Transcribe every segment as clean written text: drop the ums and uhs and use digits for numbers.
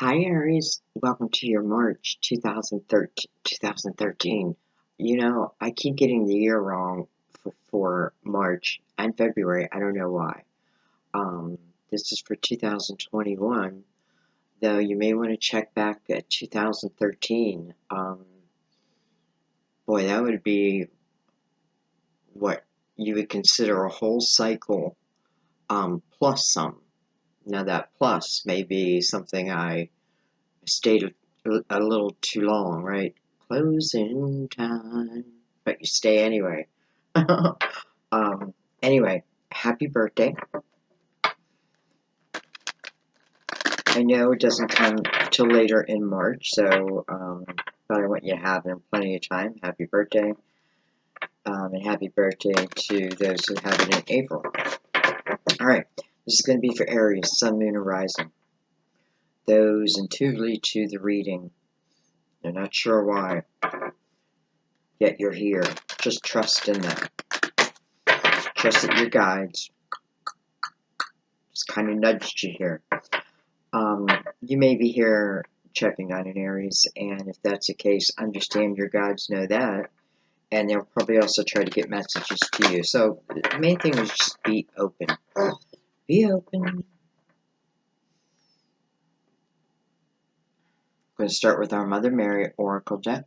Hi, Aries. Welcome to your March 2013. I keep getting the year wrong for March and February. I don't know why. This is for 2021, though you may want to check back at 2013. Boy, that would be what you would consider a whole cycle, plus some. Now, that plus may be something I stayed a little too long, right? Closing time. But you stay anyway. Anyway, happy birthday. I know it doesn't come till later in March, so but I want you to have plenty of time. Happy birthday. And happy birthday to those who have it in April. Alright, this is going to be for Aries, Sun, Moon, and Rising. Those intuitively to the reading. You're not sure why, yet you're here. Just trust in that. Trust that your guides just kind of nudged you here. You may be here checking on an Aries, and if that's the case, understand your guides know that, and they'll probably also try to get messages to you. So the main thing is just be open. Be open. I'm going to start with our Mother Mary Oracle deck.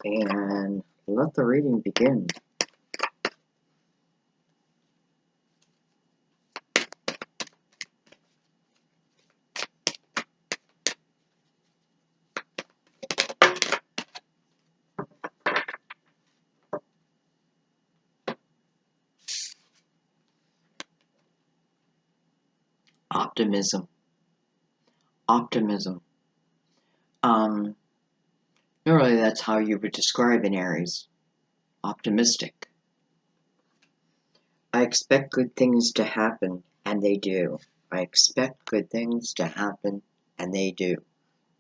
And let the reading begin. Optimism. Optimism. Normally that's how you would describe an Aries. Optimistic. I expect good things to happen, and they do. I expect good things to happen, and they do.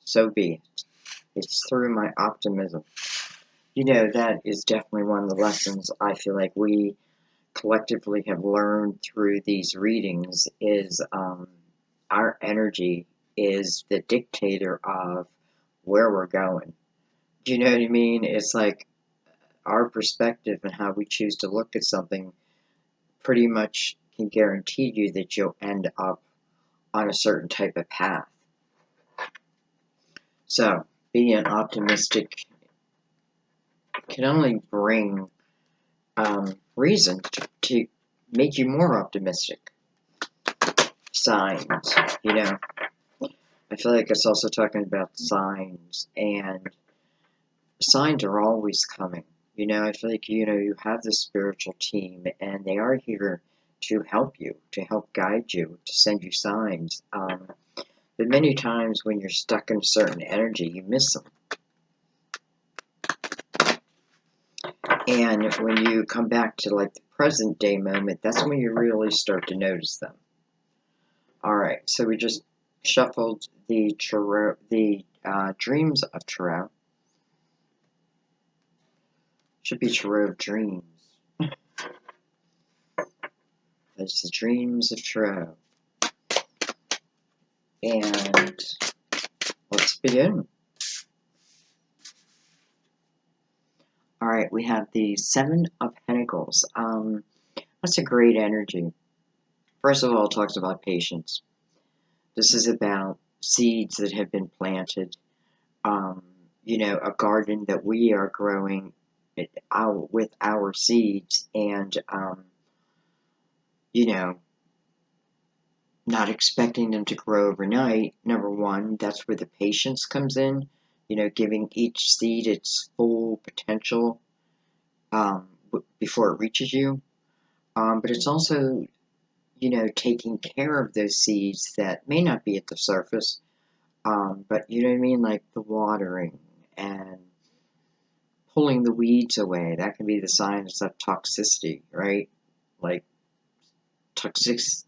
So be it. It's through my optimism. That is definitely one of the lessons I feel like we collectively have learned through these readings is our energy is the dictator of where we're going. Do you know what I mean? It's like our perspective and how we choose to look at something pretty much can guarantee you that you'll end up on a certain type of path. So, being optimistic can only bring reason to make you more optimistic. Signs, I feel like it's also talking about signs, and signs are always coming. I feel like, you have this spiritual team, and they are here to help you, to help guide you, to send you signs. But many times when you're stuck in a certain energy, you miss them. And when you come back to like the present day moment, that's when you really start to notice them. Alright, so we just shuffled the Dreams of Tarot. Should be Tarot of Dreams. That's the Dreams of Tarot. And let's begin. Alright, we have the Seven of Pentacles. That's a great energy. First of all, it talks about patience. This is about seeds that have been planted. A garden that we are growing with our seeds, and not expecting them to grow overnight. Number one, that's where the patience comes in. Giving each seed its full potential before it reaches you. But it's also, taking care of those seeds that may not be at the surface. But you know what I mean? Like the watering and pulling the weeds away. That can be the signs of toxicity, right? Like toxicity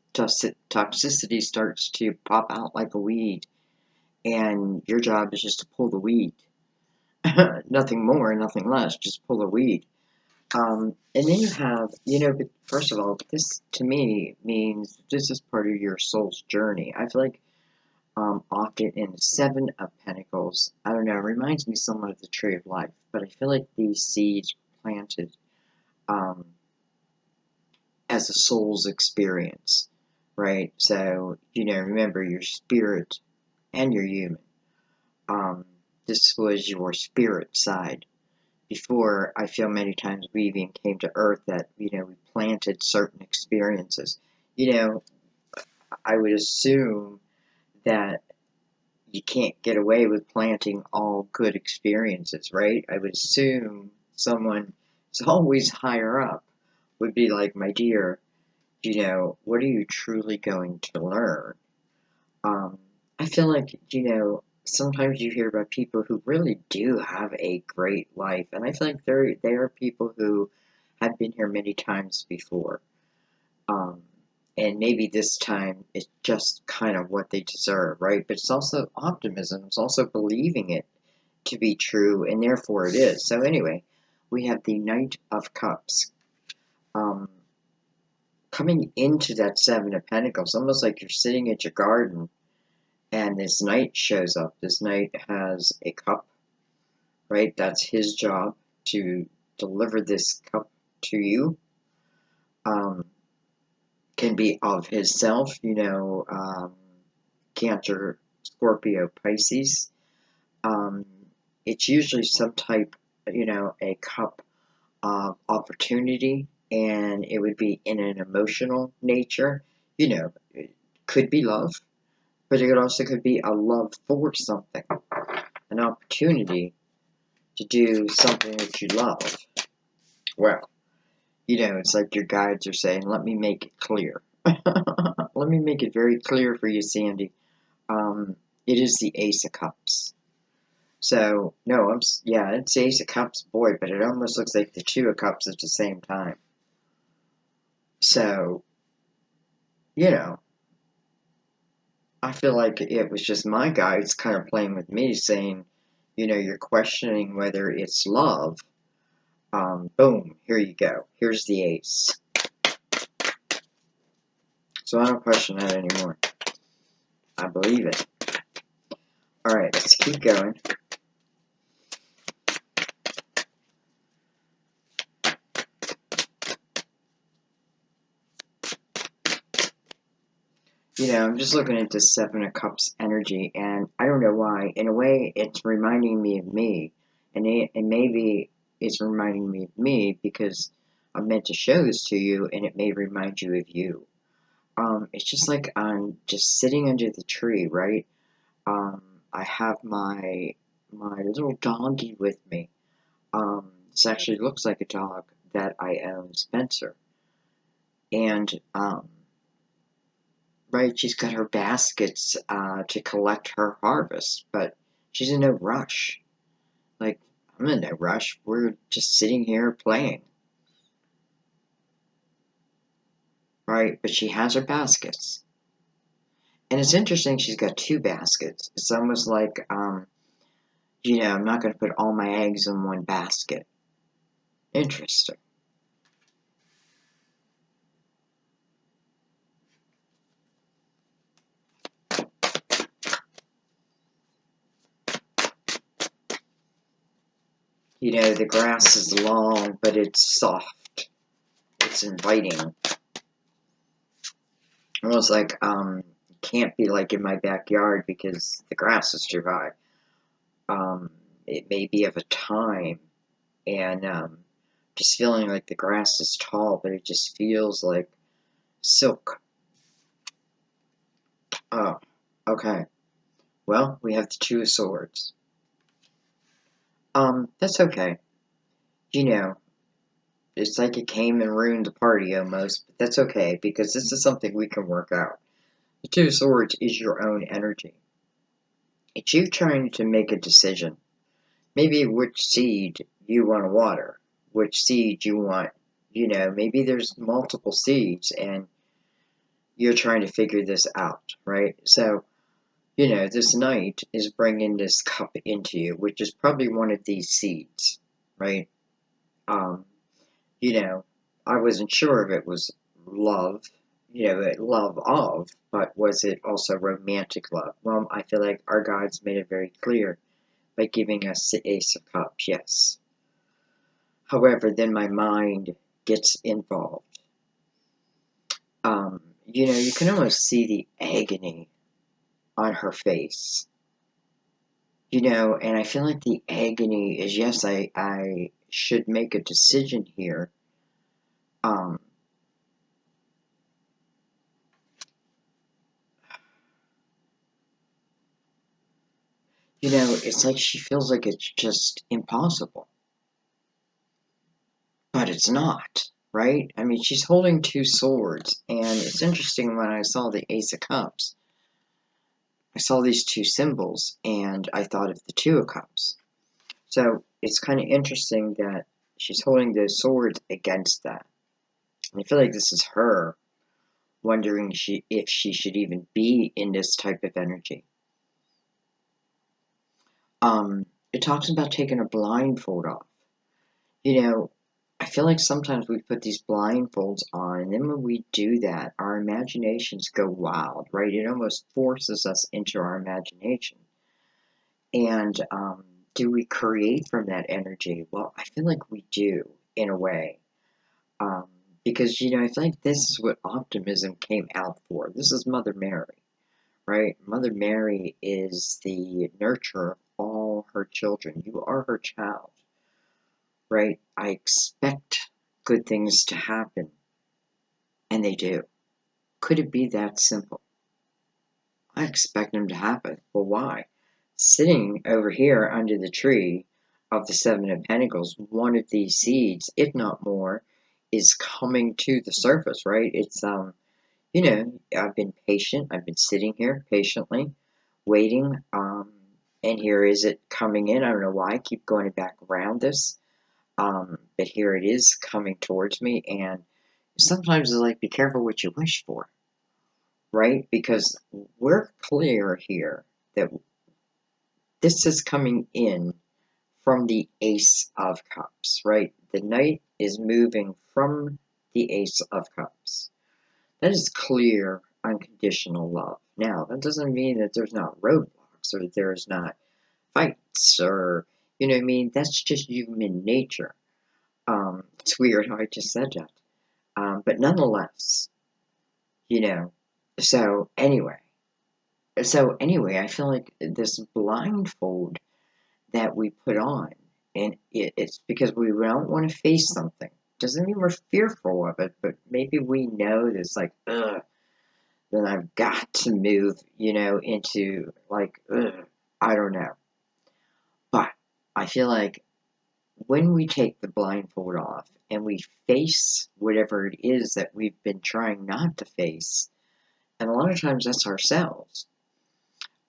starts to pop out like a weed, and your job is just to pull the weed. Nothing more, nothing less, just pull the weed. And then you have, but first of all, this to me means this is part of your soul's journey. I feel like often in the Seven of Pentacles, I don't know, it reminds me somewhat of the Tree of Life, but I feel like these seeds planted um, as a soul's experience, right? So, remember your spirit and your human. This was your spirit side. Before, I feel many times we even came to Earth that, we planted certain experiences. I would assume that you can't get away with planting all good experiences, right? I would assume someone who's always higher up would be like, my dear, what are you truly going to learn? Um, I feel like, sometimes you hear about people who really do have a great life, and I feel like they are people who have been here many times before. Um, and maybe this time it's just kind of what they deserve, right? But it's also optimism, it's also believing it to be true, and therefore it is. So anyway, we have the Knight of Cups. Um, Coming into that Seven of Pentacles, almost like you're sitting at your garden and this knight shows up. This knight has a cup, right? That's his job to deliver this cup to you. Can be of himself, Cancer, Scorpio, Pisces. It's usually some type, a cup of opportunity, and it would be in an emotional nature. It could be love, but it also could be a love for something, an opportunity to do something that you love. Well, it's like your guides are saying, let me make it clear. Let me make it very clear for you, Sandy. It is the Ace of Cups. So, no, it's the Ace of Cups, boy, but it almost looks like the Two of Cups at the same time. So, I feel like it was just my guides kind of playing with me, saying, you're questioning whether it's love. Boom, here you go. Here's the Ace. So I don't question that anymore. I believe it. Alright, let's keep going. I'm just looking at this Seven of Cups energy, and I don't know why. In a way, it's reminding me of me. And maybe it's reminding me of me because I'm meant to show this to you, and it may remind you of you. It's just like I'm just sitting under the tree, right? I have my little doggy with me. This actually looks like a dog that I own, Spencer. And, right, she's got her baskets to collect her harvest, but she's in no rush. Like, I'm in no rush. We're just sitting here playing. Right, but she has her baskets. And it's interesting she's got two baskets. It's almost like, I'm not going to put all my eggs in one basket. Interesting. The grass is long, but it's soft. It's inviting. Almost like, can't be like in my backyard because the grass is too high. It may be of a time, and, just feeling like the grass is tall, but it just feels like silk. Oh, okay. Well, we have the Two of Swords. That's okay. It's like it came and ruined the party almost, but that's okay, because this is something we can work out. The Two of Swords is your own energy. It's you trying to make a decision. Maybe which seed you want to water, which seed you want, maybe there's multiple seeds, and you're trying to figure this out, right? So, this knight is bringing this cup into you, which is probably one of these seeds, right? You know, I wasn't sure if it was love, love of, but was it also romantic love? Well, I feel like our guides made it very clear by giving us the Ace of Cups, yes. However, then my mind gets involved. You can almost see the agony on her face. And I feel like the agony is, yes, I should make a decision here. Um, it's like she feels like it's just impossible. But it's not, right? I mean, she's holding two swords, and it's interesting when I saw the Ace of Cups. I saw these two symbols, and I thought of the Two of Cups. So it's kind of interesting that she's holding those swords against that. And I feel like this is her wondering if she should even be in this type of energy. It talks about taking a blindfold off. You know, I feel like sometimes we put these blindfolds on, and then when we do that, our imaginations go wild, right? It almost forces us into our imagination. And do we create from that energy? Well, I feel like we do, in a way. Um, because, I feel like this is what optimism came out for. This is Mother Mary, right? Mother Mary is the nurturer of all her children. You are her child, right? I expect good things to happen, and they do. Could it be that simple? I expect them to happen. Well, why? Sitting over here under the tree of the Seven of Pentacles, one of these seeds, if not more, is coming to the surface, right? It's I've been patient. I've been sitting here patiently, waiting, and here is it coming in. I don't know why I keep going back around this, but here it is coming towards me, and sometimes it's like, be careful what you wish for, right? Because we're clear here that this is coming in from the Ace of Cups, right? The Knight is moving from the Ace of Cups. That is clear, unconditional love. Now, that doesn't mean that there's not roadblocks or there's not fights or, you know what I mean? That's just human nature. It's weird how I just said that. But nonetheless, you know, so anyway. I feel like this blindfold that we put on, and it's because we don't want to face something. Doesn't mean we're fearful of it, but maybe we know this, like, ugh, then I've got to move, into, like, ugh, I don't know. But I feel like when we take the blindfold off and we face whatever it is that we've been trying not to face, and a lot of times that's ourselves,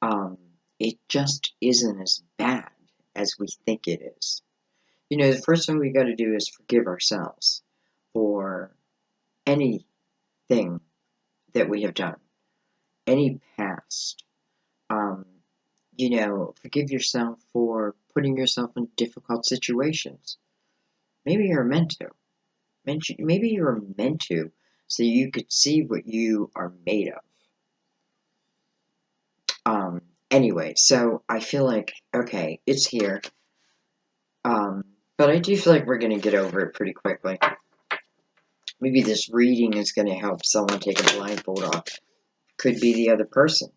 um, it just isn't as bad as we think it is. The first thing we got to do is forgive ourselves for anything that we have done, any past. Um, forgive yourself for putting yourself in difficult situations. Maybe you're meant to. Maybe you're meant to, so you could see what you are made of. Anyway, so I feel like, okay, it's here. But I do feel like we're going to get over it pretty quickly. Maybe this reading is going to help someone take a blindfold off. Could be the other person.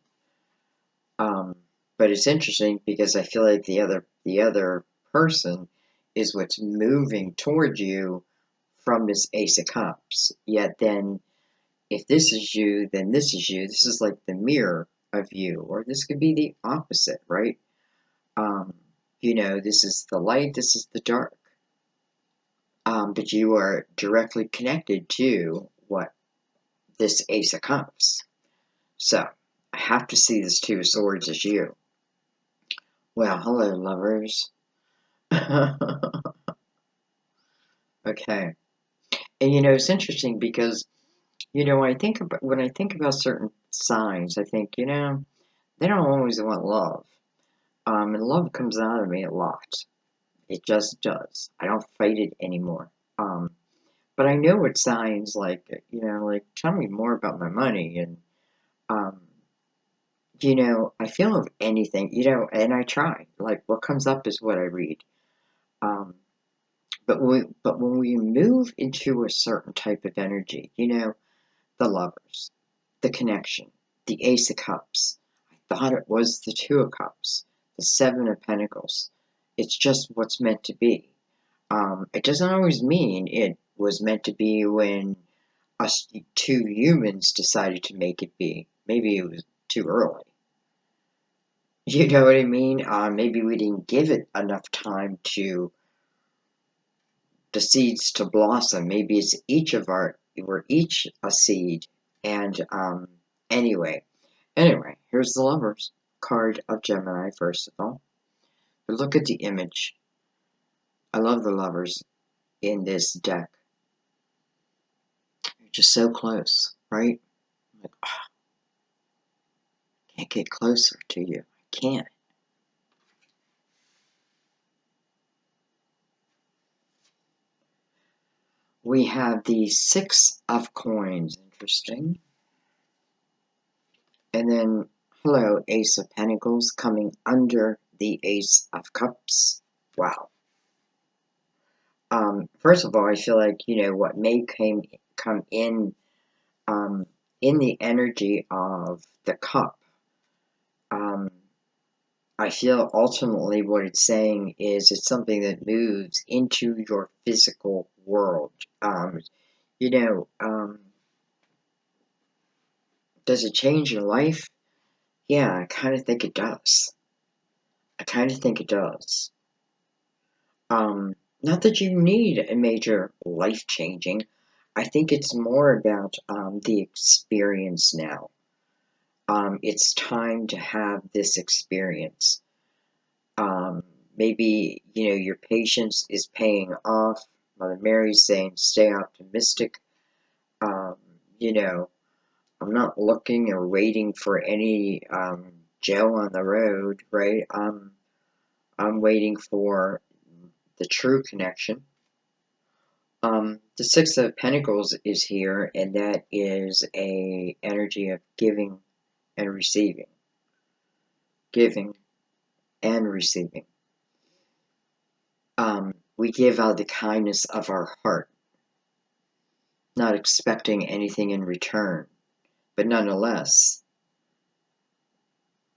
But it's interesting because I feel like the other person is what's moving towards you from this Ace of Cups. Yet then, if this is you, then this is you. This is like the mirror of you, or this could be the opposite, right? This is the light, this is the dark. But you are directly connected to what this Ace of Cups. So, I have to see this Two of Swords as you. Well, hello, lovers. Okay. And it's interesting because, when I think about certain signs, I think, they don't always want love. And love comes out of me a lot. It just does. I don't fight it anymore. But I know what signs like, like tell me more about my money, and um, I feel of anything, and I try. Like what comes up is what I read. Um, but when we move into a certain type of energy, the lovers, the connection, the Ace of Cups. I thought it was the Two of Cups, the Seven of Pentacles. It's just what's meant to be. It doesn't always mean it was meant to be when us two humans decided to make it be. Maybe it was too early. You know what I mean? Maybe we didn't give it enough time to the seeds to blossom. Maybe it's we're each a seed. And anyway, here's the Lovers card of Gemini, first of all. But look at the image. I love the Lovers in this deck. You're just so close, right? Like, oh, can't get closer to you. I can't. We have the Six of Coins. Interesting. And then, hello, Ace of Pentacles coming under the Ace of Cups. Wow. First of all, I feel like, what may come in the energy of the cup. I feel ultimately what it's saying is it's something that moves into your physical world. You know, um, does it change your life? Yeah, I kind of think it does. I kind of think it does. Not that you need a major life changing. I think it's more about the experience now. It's time to have this experience. Maybe, your patience is paying off. Mother Mary's saying, stay optimistic. Um, you know, I'm not looking or waiting for any gel on the road, right? I'm waiting for the true connection. The Six of Pentacles is here, and that is a energy of giving and receiving. Giving and receiving. We give out the kindness of our heart, not expecting anything in return, but nonetheless,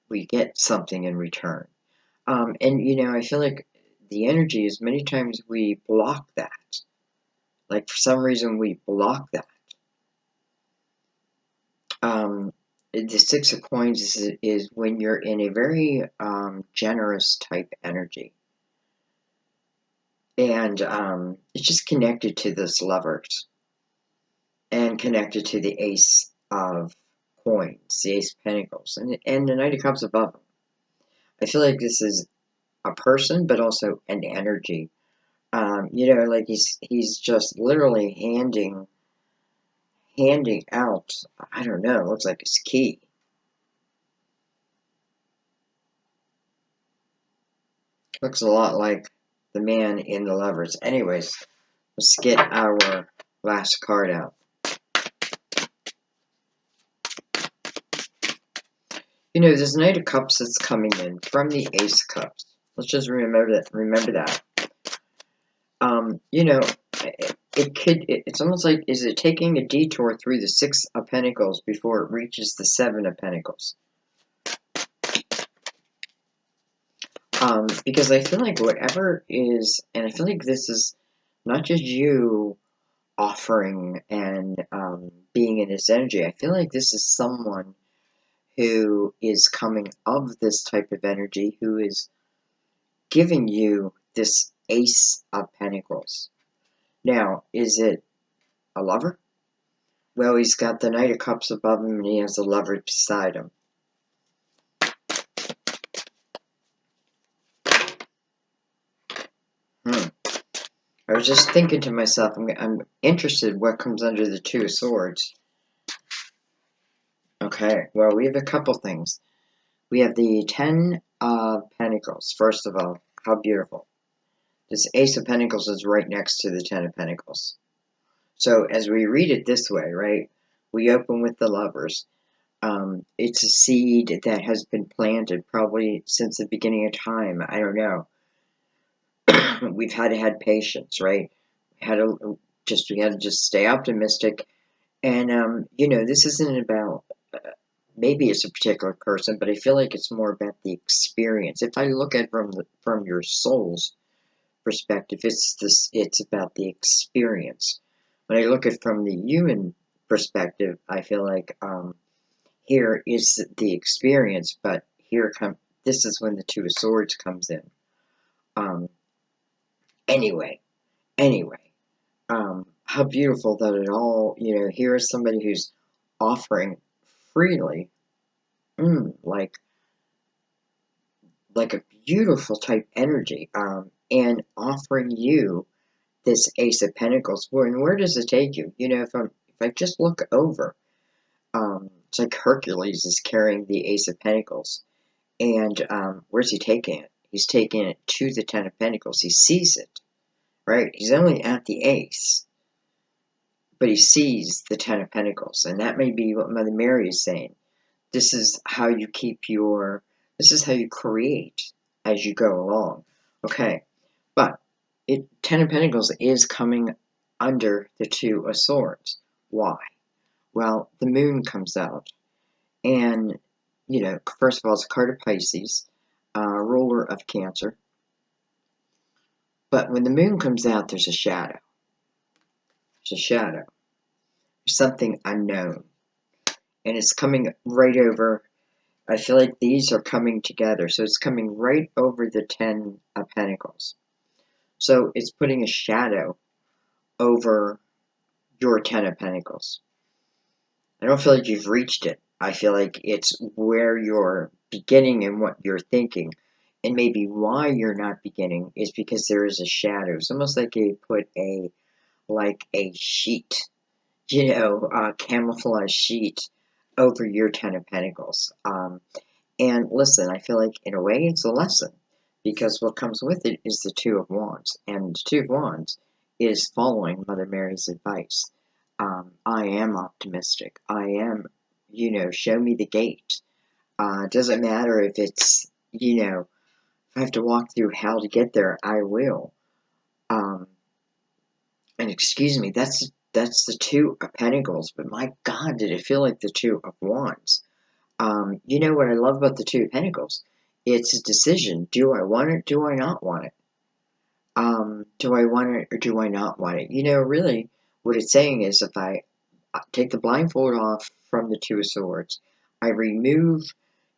we get something in return. And I feel like the energy is many times we block that. Like for some reason we block that. The Six of Coins is when you're in a very generous type energy. And it's just connected to this Lovers. And connected to the Ace of Coins, the Ace of Pentacles, and the Knight of Cups above them. I feel like this is a person, but also an energy. Like he's just literally handing out, I don't know, it looks like his key. Looks a lot like the man in the Lovers. Anyways, let's get our last card out. There's Knight of Cups that's coming in from the Ace of Cups. Let's just remember that. It's almost like, is it taking a detour through the Six of Pentacles before it reaches the Seven of Pentacles? Because I feel like whatever is, and I feel like this is not just you offering and being in this energy. I feel like this is someone who is coming of this type of energy, who is giving you this Ace of Pentacles. Now, is it a lover? Well, he's got the Knight of Cups above him and he has a lover beside him. I was just thinking to myself, I'm interested what comes under the Two of Swords. Okay, well, we have a couple things. We have the Ten of Pentacles, first of all. How beautiful. This Ace of Pentacles is right next to the Ten of Pentacles. So as we read it this way, right, we open with the Lovers. It's a seed that has been planted probably since the beginning of time. I don't know. We've had to have patience, right? We had to just stay optimistic. And this isn't about maybe it's a particular person, but I feel like it's more about the experience. If I look at it from your soul's perspective, it's about the experience. When I look at it from the human perspective, I feel like here is the experience, but this is when the Two of Swords comes in. Um, anyway, anyway, how beautiful that it all, here is somebody who's offering freely, like a beautiful type energy, and offering you this Ace of Pentacles. And where does it take you? If I just look over, it's like Hercules is carrying the Ace of Pentacles, and where's he taking it? He's taking it to the Ten of Pentacles. He sees it, right? He's only at the Ace, but he sees the Ten of Pentacles, and that may be what Mother Mary is saying. This is how you create as you go along. Okay, but Ten of Pentacles is coming under the Two of Swords. Why? Well, the Moon comes out, and first of all, it's a card of Pisces, ruler of Cancer. But when the Moon comes out, there's a shadow. There's a shadow. There's something unknown, and it's coming right over. I feel like these are coming together, so it's coming right over the Ten of Pentacles. So it's putting a shadow over your Ten of Pentacles. I don't feel like you've reached it. I feel like it's where you're beginning and what you're thinking. And maybe why you're not beginning is because there is a shadow. It's almost like you put a sheet, a camouflage sheet over your Ten of Pentacles. And listen, I feel like in a way it's a lesson, because what comes with it is the Two of Wands. And the Two of Wands is following Mother Mary's advice. I am optimistic. I am, show me the gate. Doesn't matter if it's, if I have to walk through hell to get there, I will. And excuse me, that's the Two of Pentacles, but my God, did it feel like the Two of Wands. What I love about the Two of Pentacles? It's a decision. Do I want it? Do I not want it? Do I want it or do I not want it? Really, what it's saying is if I take the blindfold off from the Two of Swords, I remove,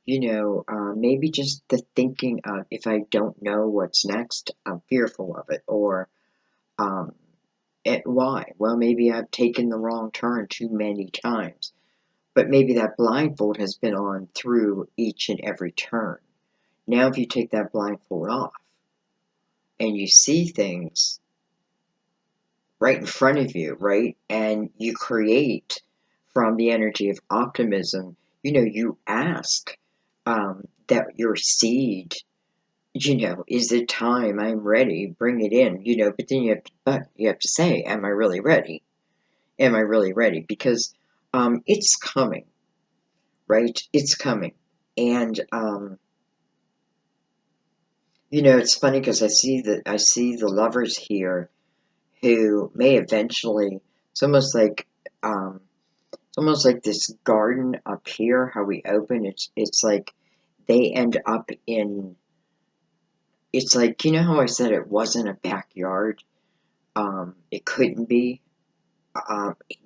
maybe just the thinking of if I don't know what's next, I'm fearful of it. Or, why? Well, maybe I've taken the wrong turn too many times. But maybe that blindfold has been on through each and every turn. Now if you take that blindfold off and you see things right in front of you, right? And you create from the energy of optimism, you ask that your seed, is it time? I'm ready, bring it in, but then you have to say, am I really ready? Am I really ready? Because it's coming, right? It's coming. And it's funny because I see the Lovers here who may eventually. It's almost like this garden up here. How we open it's like they end up in. It's like how I said it wasn't a backyard. It couldn't be.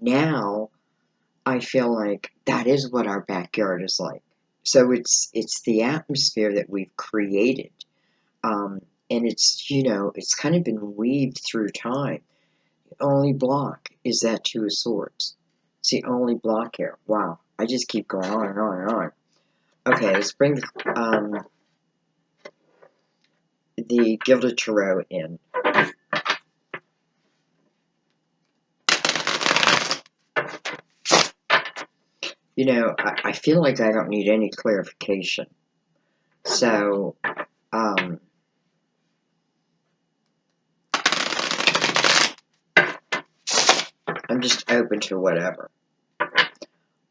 Now I feel like that is what our backyard is like. So it's the atmosphere that we've created. And it's kind of been weaved through time. The only block is that Two of Swords. It's the only block here. Wow, I just keep going on and on and on. Okay, let's bring the Gilded Tarot in. I feel like I don't need any clarification. So, I'm just open to whatever.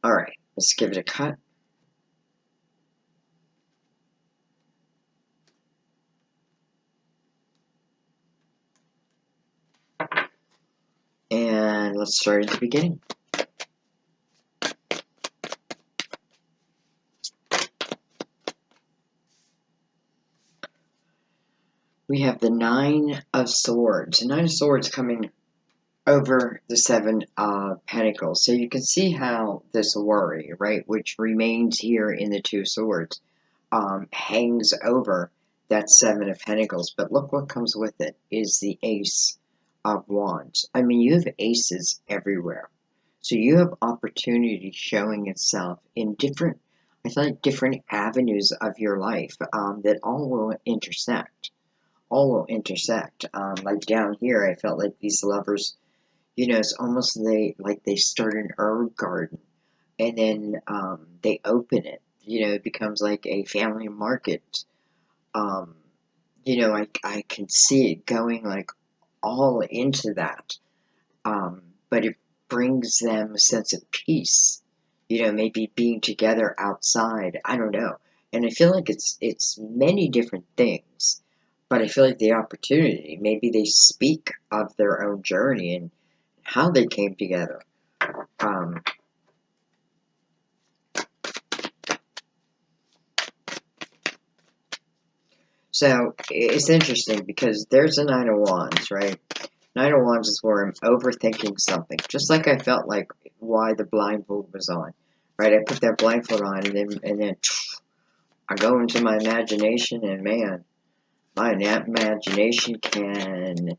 Alright, let's give it a cut. And let's start at the beginning. We have the Nine of Swords. The Nine of Swords coming over the Seven of Pentacles. So you can see how this worry, right, which remains here in the Two of Swords, hangs over that Seven of Pentacles. But look what comes with it is the Ace of Wands. I mean, you have aces everywhere. So you have opportunity showing itself in different, I feel like different avenues of your life that all will intersect. All will intersect. Like down here, I felt like these lovers, you know, it's almost they start an herb garden and then they open it. You know, it becomes like a family market. Um, you know, I can see it going like all into that. But it brings them a sense of peace. You know, maybe being together outside. I don't know. And I feel like it's many different things. But I feel like the opportunity, maybe they speak of their own journey and how they came together. Um, so it's interesting because there's a Nine of Wands, right? Nine of Wands is where I'm overthinking something, just like I felt like why the blindfold was on, right? I put that blindfold on, and then I go into my imagination, and man, my imagination can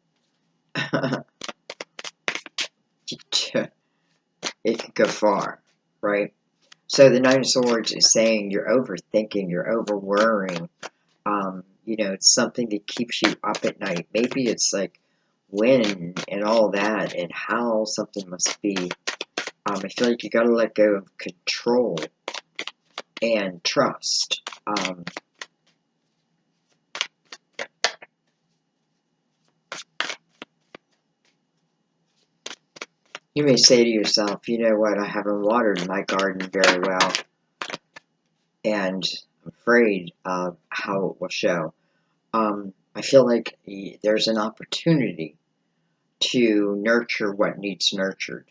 it can go far, right? So the Nine of Swords is saying you're overthinking, you're over worrying. You know, it's something that keeps you up at night. Maybe it's like when and all that, and how something must be. I feel like you got to let go of control and trust. You may say to yourself, you know what, I haven't watered my garden very well, and I'm afraid of how it will show. I feel like there's an opportunity to nurture what needs nurtured.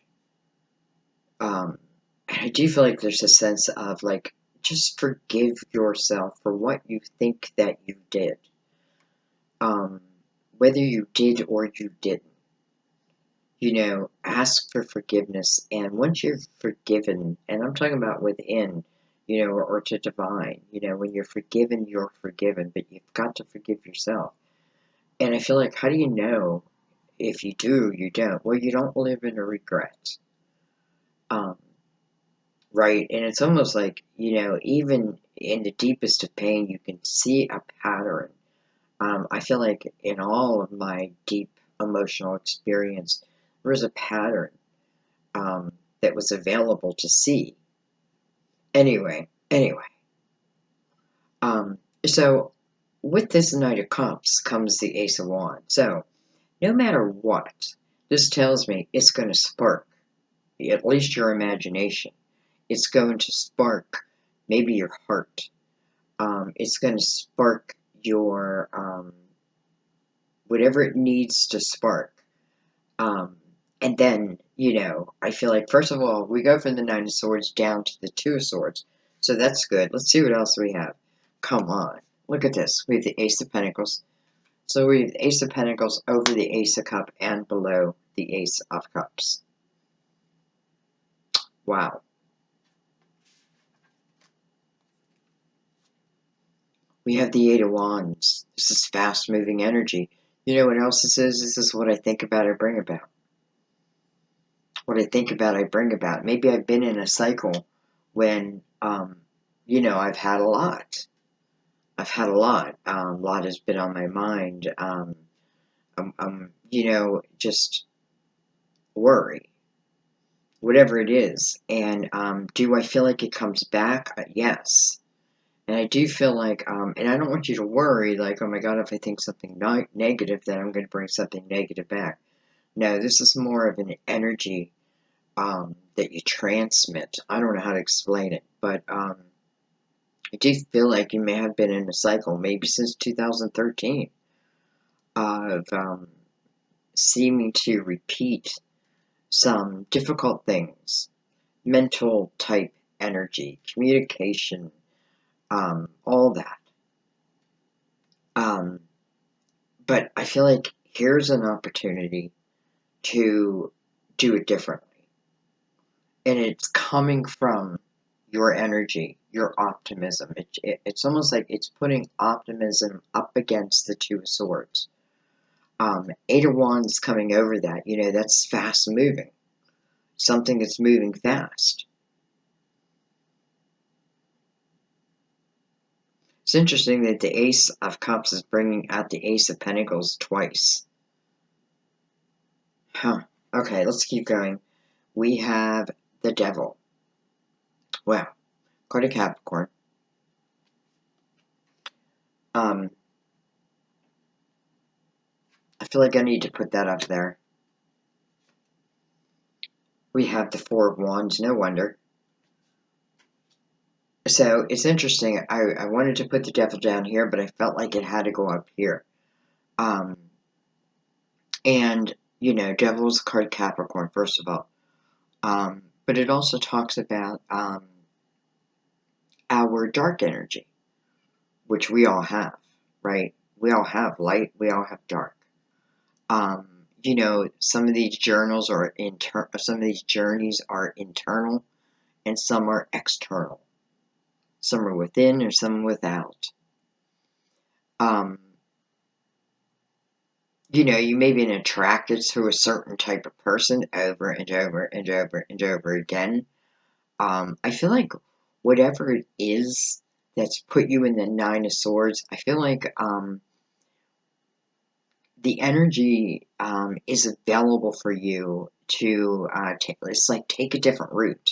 And I do feel like there's a sense of like, just forgive yourself for what you think that you did. Whether you did or you didn't. You know, ask for forgiveness. And once you're forgiven, and I'm talking about within, you know, or to divine, you know, when you're forgiven, but you've got to forgive yourself. And I feel like, how do you know if you do, you don't? Well, you don't live in a regret. Um, right? And it's almost like, you know, even in the deepest of pain, you can see a pattern. I feel like in all of my deep emotional experience, there was a pattern that was available to see. Anyway, so with this Knight of Cups comes the Ace of Wands. So no matter what, this tells me it's going to spark at least your imagination. It's going to spark maybe your heart. It's going to spark your whatever it needs to spark. And then, you know, I feel like, first of all, we go from the Nine of Swords down to the Two of Swords. So that's good. Let's see what else we have. Come on. Look at this. We have the Ace of Pentacles. So we have the Ace of Pentacles over the Ace of Cups and below the Ace of Cups. Wow. We have the Eight of Wands. This is fast-moving energy. You know what else this is? This is what I think about, I bring about. What I think about, I bring about. Maybe I've been in a cycle when, you know, I've had a lot. A lot has been on my mind. You know, just worry, whatever it is. And do I feel like it comes back? Yes. And I do feel like, and I don't want you to worry, like, oh my God, if I think something negative, then I'm going to bring something negative back. No, this is more of an energy that you transmit. I don't know how to explain it, but I do feel like you may have been in a cycle, maybe since 2013, of seeming to repeat some difficult things, mental type energy, communication, all that. But I feel like here's an opportunity to do it differently. And it's coming from your energy, your optimism. It's almost like it's putting optimism up against the Two of Swords. Eight of Wands coming over that, that's fast moving. Something that's moving fast. It's interesting that the Ace of Cups is bringing out the Ace of Pentacles twice. Huh. Okay, let's keep going. We have the Devil. Wow. Card of Capricorn. I feel like I need to put that up there. We have the Four of Wands, no wonder. So it's interesting. I wanted to put the Devil down here, but I felt like it had to go up here. And, Devil's card Capricorn, first of all. But it also talks about our dark energy, which we all have, right? We all have light, we all have dark. Some of these journals are some of these journeys are internal, and some are external. Some are within, or some without. You may be attracted to a certain type of person over and over and over and over again. I feel like whatever it is that's put you in the Nine of Swords, I feel like the energy is available for you to it's like take a different route.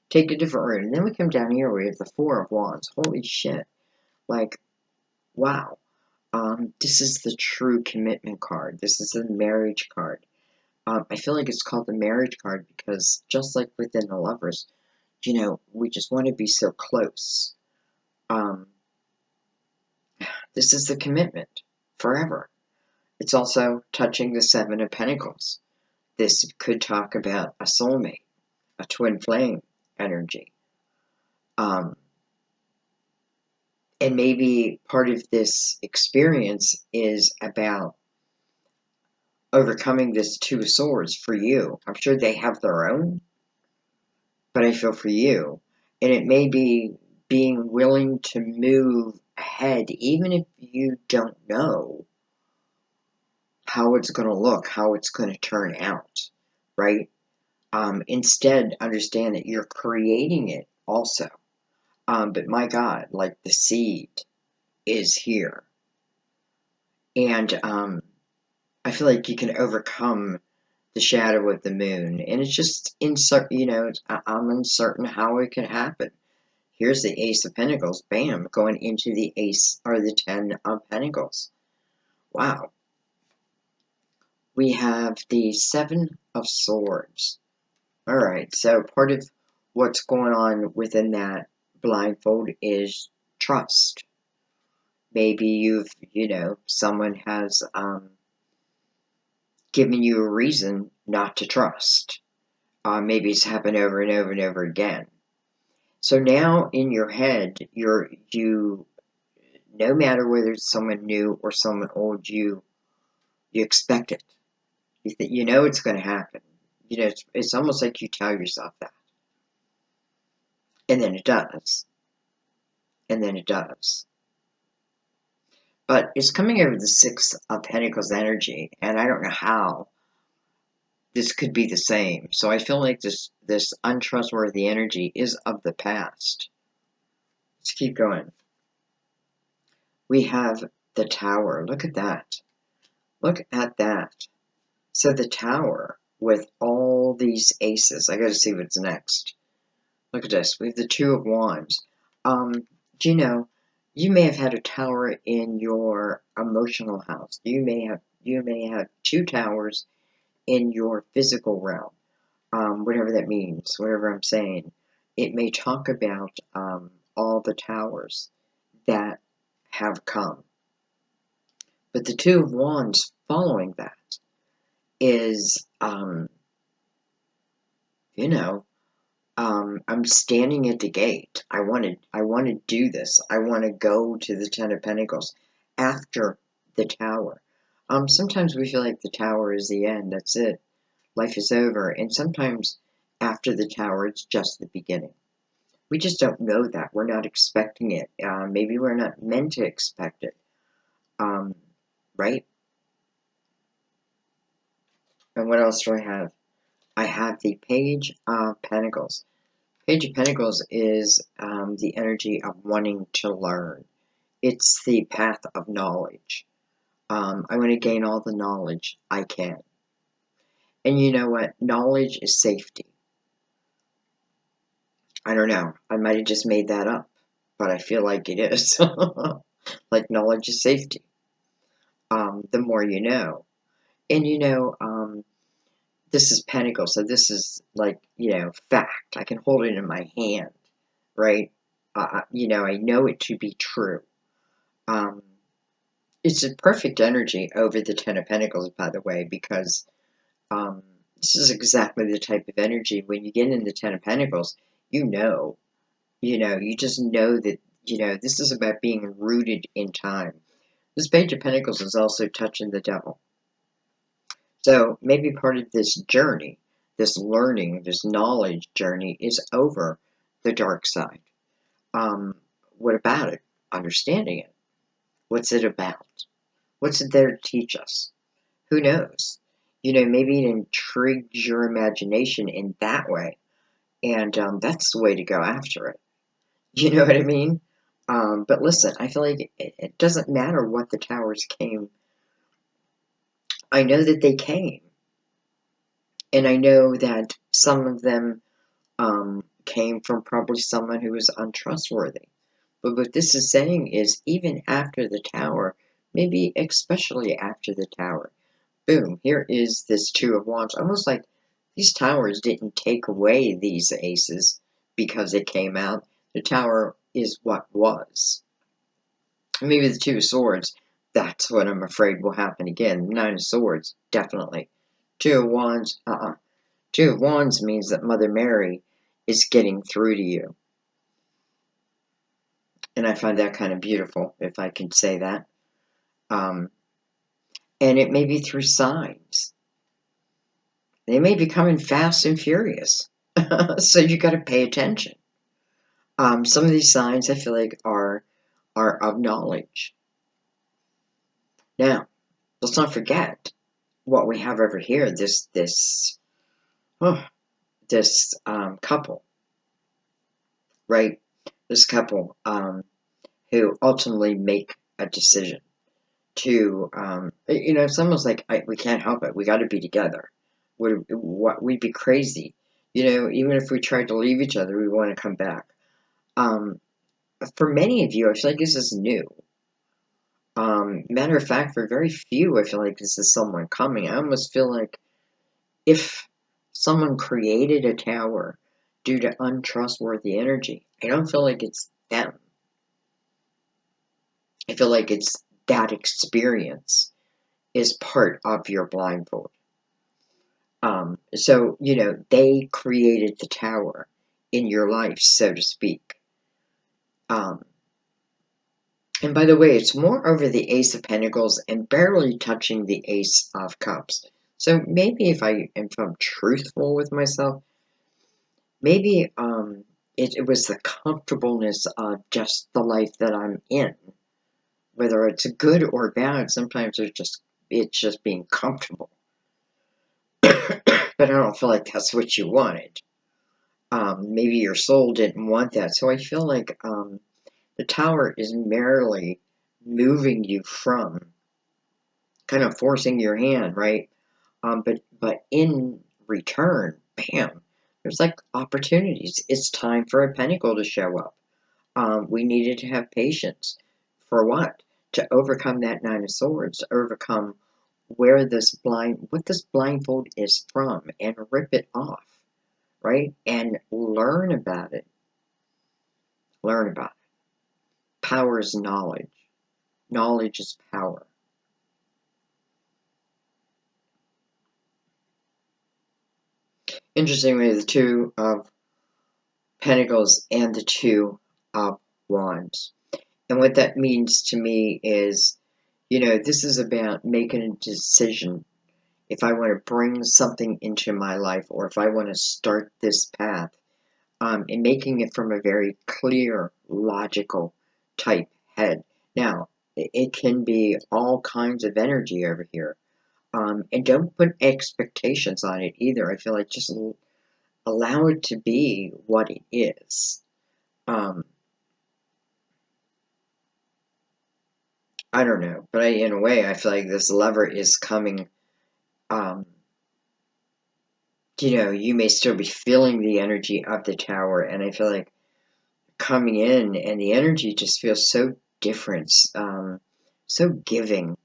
Take a different route. And then we come down here, we have the Four of Wands. Holy shit. Like, wow. This is the true commitment card. This is the marriage card. I feel like it's called the marriage card because just like within the Lovers, we just want to be so close. This is the commitment forever. It's also touching the Seven of Pentacles. This could talk about a soulmate, a twin flame energy. And maybe part of this experience is about overcoming this Two of Swords for you. I'm sure they have their own, but I feel for you. And it may be being willing to move ahead, even if you don't know how it's going to look, how it's going to turn out, right? Instead, understand that you're creating it also. But my God, like the seed is here. And I feel like you can overcome the shadow of the moon. And it's just, I'm uncertain how it can happen. Here's the Ace of Pentacles, bam, going into the Ace, or the Ten of Pentacles. Wow. We have the Seven of Swords. Alright, so part of what's going on within that blindfold is trust. Maybe someone has given you a reason not to trust. Maybe it's happened over and over and over again. So now in your head, you no matter whether it's someone new or someone old, you expect it. You know it's going to happen. It's almost like you tell yourself that. And then it does. And then it does. But it's coming over the Six of Pentacles energy, and I don't know how this could be the same. So I feel like this untrustworthy energy is of the past. Let's keep going. We have the Tower. Look at that. Look at that. So the Tower with all these aces. I gotta see what's next. Look at this. We have the Two of Wands. You may have had a tower in your emotional house. You may have two towers in your physical realm. whatever that means, whatever I'm saying. It may talk about all the towers that have come. But the Two of Wands following that is, you know, I'm standing at the gate. I want to do this. I want to go to the Ten of Pentacles after the Tower. Sometimes we feel like the Tower is the end. That's it. Life is over. And sometimes after the Tower, it's just the beginning. We just don't know that. We're not expecting it. Maybe we're not meant to expect it. Right? And what else do I have? I have the Page of Pentacles. Page of Pentacles is the energy of wanting to learn. It's the path of knowledge. I want to gain all the knowledge I can. And you know what? Knowledge is safety. I don't know. I might have just made that up, but I feel like it is. Like knowledge is safety. The more you know. And you know, this is Pentacles, so this is like, fact. I can hold it in my hand, right? I know it to be true. It's a perfect energy over the Ten of Pentacles, by the way, because this is exactly the type of energy when you get in the Ten of Pentacles, you just know that, this is about being rooted in time. This Page of Pentacles is also touching the devil. So maybe part of this journey, this learning, this knowledge journey is over the dark side. What about it? Understanding it. What's it about? What's it there to teach us? Who knows? Maybe it intrigues your imagination in that way, and that's the way to go after it. You know what I mean? But listen, I feel like it doesn't matter what the towers came. I know that they came, and I know that some of them came from probably someone who was untrustworthy. But what this is saying is, even after the tower, maybe especially after the tower, boom, here is this Two of Wands. Almost like these towers didn't take away these aces because it came out. The tower is what was. Maybe the Two of Swords, that's what I'm afraid will happen again. Nine of Swords, definitely. Two of Wands, Two of Wands means that Mother Mary is getting through to you. And I find that kind of beautiful, if I can say that. And it may be through signs. They may be coming fast and furious. So you got to pay attention. Some of these signs I feel like are of knowledge. Now, let's not forget what we have over here. This couple, right? This couple who ultimately make a decision to, it's almost like we can't help it. We got to be together. We'd be crazy, even if we tried to leave each other, we want to come back. For many of you, I feel like this is new. Matter of fact, for very few, I feel like this is someone coming. I almost feel like if someone created a tower due to untrustworthy energy, I don't feel like it's them. I feel like it's that experience is part of your blindfold. So, they created the tower in your life, so to speak. And by the way, it's more over the Ace of Pentacles and barely touching the Ace of Cups. So maybe if I'm truthful with myself, maybe it was the comfortableness of just the life that I'm in. Whether it's good or bad, sometimes it's just being comfortable. But I don't feel like that's what you wanted. Maybe your soul didn't want that. So I feel like the tower is merely moving you from, kind of forcing your hand, right? But in return, bam, there's like opportunities. It's time for a pentacle to show up. We needed to have patience. For what? To overcome that Nine of Swords, to overcome what this blindfold is from, and rip it off. right? And learn about it. Learn about it. Power is knowledge. Knowledge is power. Interestingly, the Two of Pentacles and the Two of Wands. And what that means to me is, this is about making a decision. If I want to bring something into my life, or if I want to start this path, and making it from a very clear, logical type head. Now, it can be all kinds of energy over here. And don't put expectations on it either. I feel like just allow it to be what it is. I don't know, but in a way, I feel like this Lover is coming. You may still be feeling the energy of the Tower, and I feel like coming in, and the energy just feels so different, so giving.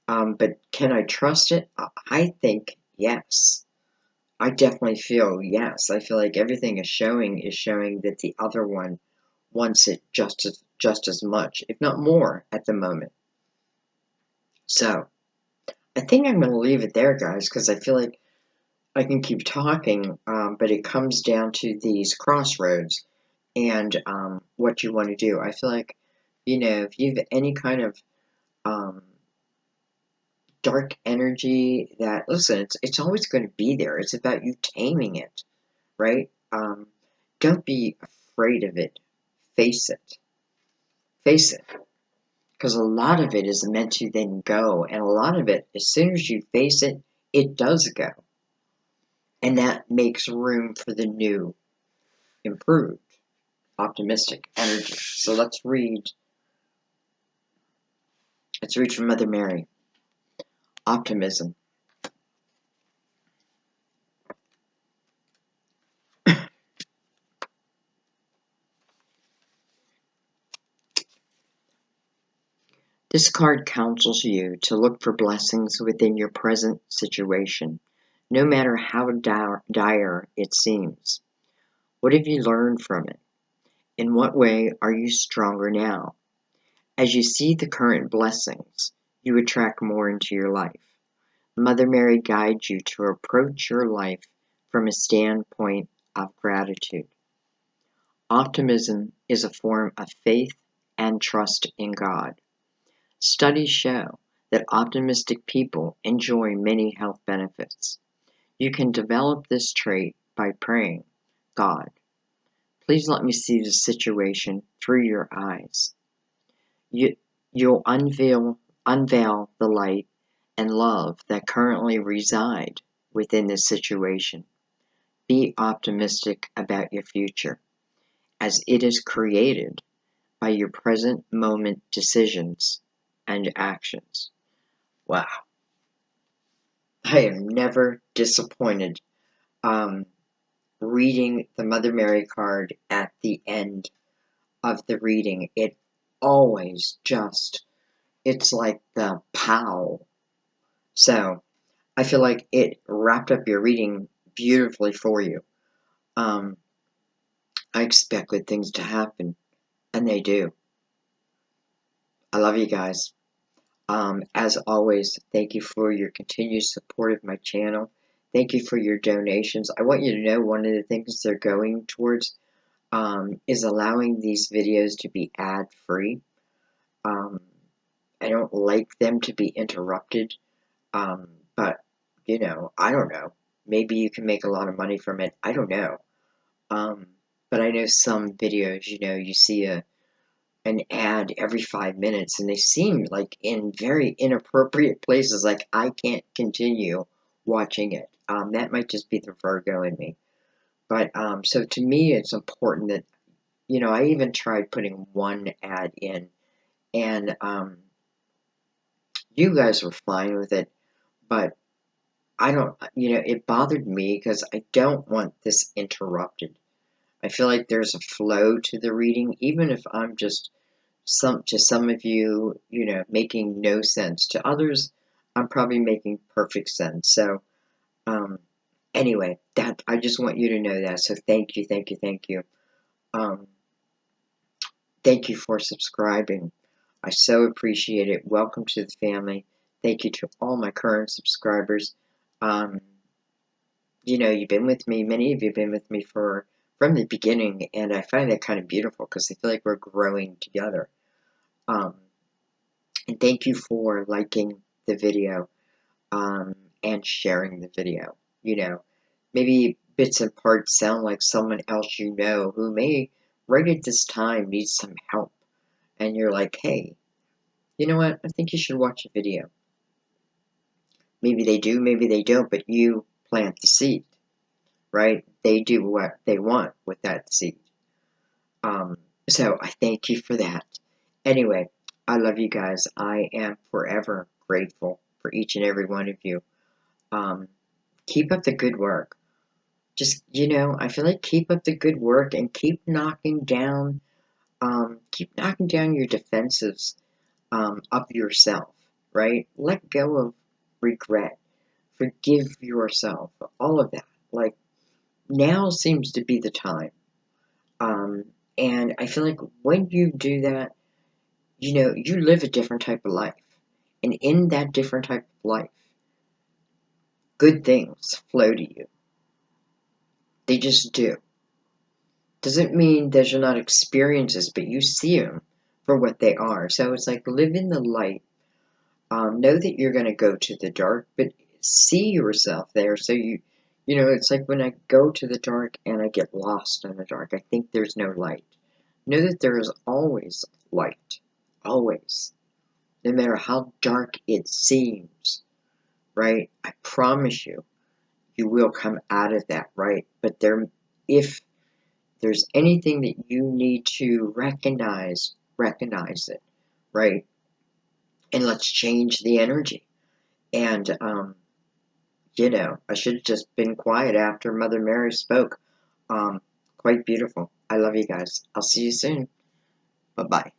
But can I trust it? I think yes. I definitely feel yes. I feel like everything is showing that the other one wants it just as much, if not more, at the moment. So I think I'm going to leave it there, guys, because I feel like I can keep talking, but it comes down to these crossroads and what you want to do. I feel like, if you have any kind of um, dark energy, that, listen, it's always going to be there. It's about you taming it, right? Don't be afraid of it. Face it. Face it. Because a lot of it is meant to then go, and a lot of it, as soon as you face it, it does go. And that makes room for the new, improved, optimistic energy. So let's read from Mother Mary. Optimism. This card counsels you to look for blessings within your present situation, no matter how dire it seems. What have you learned from it? In what way are you stronger now? As you see the current blessings, you attract more into your life. Mother Mary guides you to approach your life from a standpoint of gratitude. Optimism is a form of faith and trust in God. Studies show that optimistic people enjoy many health benefits. You can develop this trait by praying, God, please let me see the situation through your eyes. You'll unveil the light and love that currently reside within this situation. Be optimistic about your future, as it is created by your present moment decisions and actions. Wow. I am never disappointed reading the Mother Mary card at the end of the reading. It always it's like the pow. So, I feel like it wrapped up your reading beautifully for you. I expect good things to happen, and they do. I love you guys. As always, thank you for your continued support of my channel. Thank you for your donations. I want you to know one of the things they're going towards is allowing these videos to be ad-free. I don't like them to be interrupted, but, I don't know. Maybe you can make a lot of money from it. I don't know. But I know some videos, you see an ad every 5 minutes, and they seem like in very inappropriate places, like I can't continue watching it. That might just be the Virgo in me. But, so to me, it's important that, I even tried putting one ad in, and, you guys were fine with it, but I don't, it bothered me because I don't want this interrupted. I feel like there's a flow to the reading, even if I'm just to some of you, making no sense. To others, I'm probably making perfect sense. So, Anyway, that I just want you to know that. So thank you, thank you, thank you. Thank you for subscribing. I so appreciate it. Welcome to the family. Thank you to all my current subscribers. You know, you've been with me. Many of you have been with me from the beginning, and I find that kind of beautiful because I feel like we're growing together. And thank you for liking the video and sharing the video. You know, maybe bits and parts sound like someone else you know who may, right at this time, needs some help. And you're like, hey, you know what? I think you should watch a video. Maybe they do, maybe they don't, but you plant the seed, right? They do what they want with that seed. So I thank you for that. Anyway, I love you guys. I am forever grateful for each and every one of you. Keep up the good work. Just, you know, I feel like keep up the good work and keep knocking down your defenses of yourself, right? Let go of regret. Forgive yourself. All of that. Like, now seems to be the time. And I feel like when you do that, you know, you live a different type of life. And in that different type of life, good things flow to you. They just do. Doesn't mean those are not experiences, but you see them for what they are. So it's like live in the light. Know that you're going to go to the dark, but see yourself there. So you know, it's like when I go to the dark and I get lost in the dark, I think there's no light. Know that there is always light. Always. No matter how dark it seems, right? I promise you, you will come out of that, right? But if there's anything that you need to recognize it, right? And let's change the energy. And, you know, I should have just been quiet after Mother Mary spoke. Quite beautiful. I love you guys. I'll see you soon. Bye-bye.